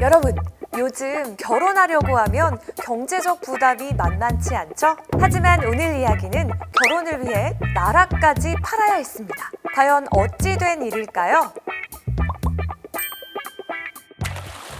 여러분, 요즘 결혼하려고 하면 경제적 부담이 만만치 않죠? 하지만 오늘 이야기는 결혼을 위해 나라까지 팔아야 했습니다. 과연 어찌 된 일일까요?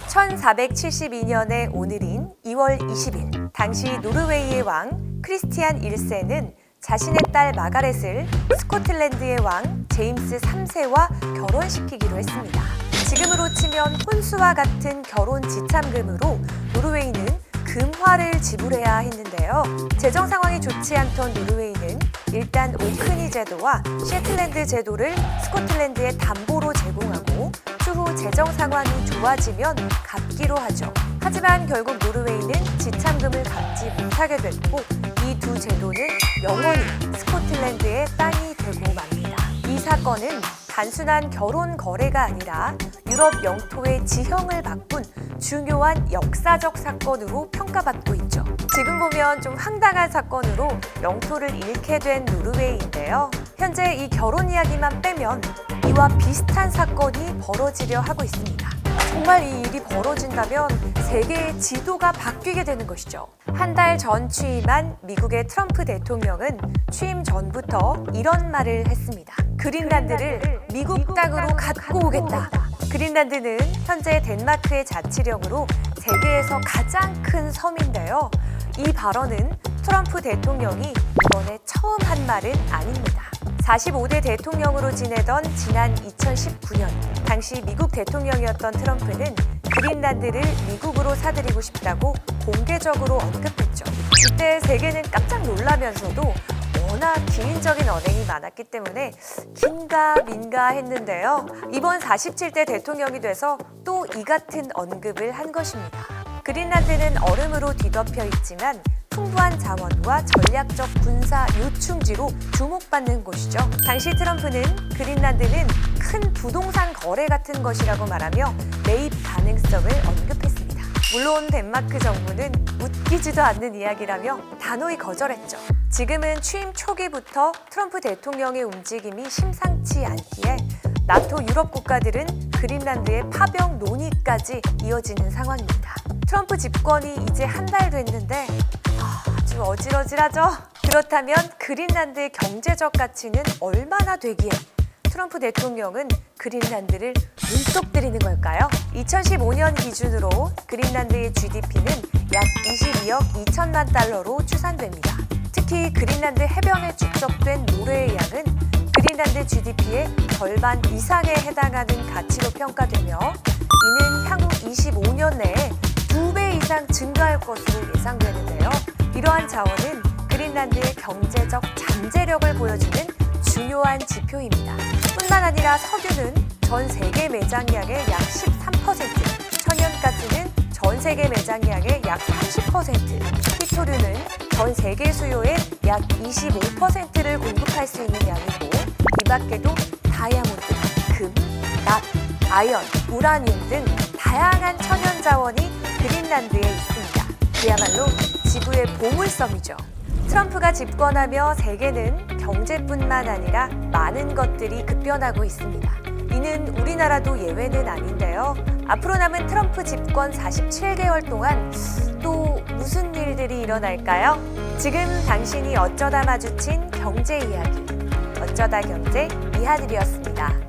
1472년의 오늘인 2월 20일, 당시 노르웨이의 왕 크리스티안 1세는 자신의 딸 마가렛을 스코틀랜드의 왕 제임스 3세와 결혼시키기로 했습니다. 지금으로 치면 혼수와 같은 결혼 지참금으로 노르웨이는 금화를 지불해야 했는데요. 재정 상황이 좋지 않던 노르웨이는 일단 오크니 제도와 셰틀랜드 제도를 스코틀랜드에 담보로 제공하고 추후 재정 상황이 좋아지면 갚기로 하죠. 하지만 결국 노르웨이는 지참금을 갚지 못하게 됐고 이 두 제도는 영원히 스코틀랜드의 땅이 되고 맙니다. 이 사건은 단순한 결혼 거래가 아니라 유럽 영토의 지형을 바꾼 중요한 역사적 사건으로 평가받고 있죠. 지금 보면 좀 황당한 사건으로 영토를 잃게 된 노르웨이인데요. 현재 이 결혼 이야기만 빼면 이와 비슷한 사건이 벌어지려 하고 있습니다. 정말 이 일이 벌어진다면 세계의 지도가 바뀌게 되는 것이죠. 한 달 전 취임한 미국의 트럼프 대통령은 취임 전부터 이런 말을 했습니다. 그린란드를 미국 땅으로 갖고 오겠다. 그린란드는 현재 덴마크의 자치령으로 세계에서 가장 큰 섬인데요. 이 발언은 트럼프 대통령이 이번에 처음 한 말은 아닙니다. 45대 대통령으로 지내던 지난 2019년, 당시 미국 대통령이었던 트럼프는 그린란드를 미국으로 사들이고 싶다고 공개적으로 언급했죠. 이때 세계는 깜짝 놀라면서도 워낙 기인적인 언행이 많았기 때문에 긴가 민가 했는데요. 이번 47대 대통령이 돼서 또 이 같은 언급을 한 것입니다. 그린란드는 얼음으로 뒤덮여 있지만 풍부한 자원과 전략적 군사 요충지로 주목받는 곳이죠. 당시 트럼프는 그린란드는 큰 부동산 거래 같은 것이라고 말하며 매입 가능성을 언급했습니다. 물론 덴마크 정부는 웃기지도 않는 이야기라며 단호히 거절했죠. 지금은 취임 초기부터 트럼프 대통령의 움직임이 심상치 않기에 나토 유럽 국가들은 그린란드의 파병 논의까지 이어지는 상황입니다. 트럼프 집권이 이제 한 달 됐는데 아주 어질어질하죠? 그렇다면 그린란드의 경제적 가치는 얼마나 되기에 트럼프 대통령은 그린란드를 문턱 들이는 걸까요? 2015년 기준으로 그린란드의 GDP는 약 22억 2천만 달러로 추산됩니다. 특히 그린란드 해변에 축적된 모래의 양은 그린란드 GDP의 절반 이상에 해당하는 가치로 평가되며 이는 향후 25년 내에 2배 이상 증가할 것으로 예상되는데요. 이러한 자원은 그린란드의 경제적 잠재력을 보여주는 중요한 지표입니다. 뿐만 아니라 석유는 전 세계 매장량의 약 13%, 천연가스는 전 세계 매장량의 약 30%, 희토류는 전 세계 수요의 약 25%를 공급할 수 있는 양이고 이 밖에도 다이아몬드, 금, 납, 아연, 우라늄 등 다양한 천연 자원이 그린란드에 있습니다. 그야말로 지구의 보물섬이죠. 트럼프가 집권하며 세계는 경제뿐만 아니라 많은 것들이 급변하고 있습니다. 이는 우리나라도 예외는 아닌데요. 앞으로 남은 트럼프 집권 47개월 동안 또 무슨 일들이 일어날까요? 지금 당신이 어쩌다 마주친 경제 이야기, 어쩌다 경제 이하늘이었습니다.